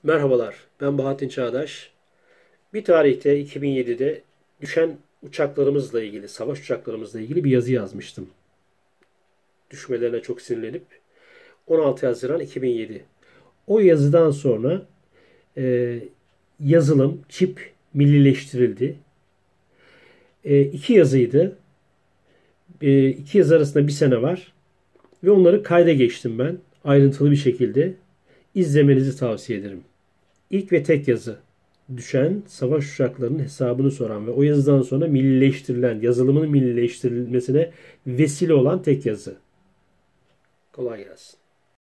Merhabalar, ben Bahattin Çağdaş. Bir tarihte 2007'de düşen uçaklarımızla ilgili, savaş uçaklarımızla ilgili bir yazı yazmıştım. Düşmelerine çok sinirlenip 16 Haziran 2007. O yazıdan sonra e, yazılım, çip millileştirildi. İki yazıydı. İki yazı arasında bir sene var. Ve onları kayda geçtim ben. Ayrıntılı bir şekilde. İzlemenizi tavsiye ederim. İlk ve tek yazı düşen savaş uçaklarının hesabını soran ve o yazıdan sonra millileştirilen, yazılımın millileştirilmesine vesile olan tek yazı. Kolay gelsin.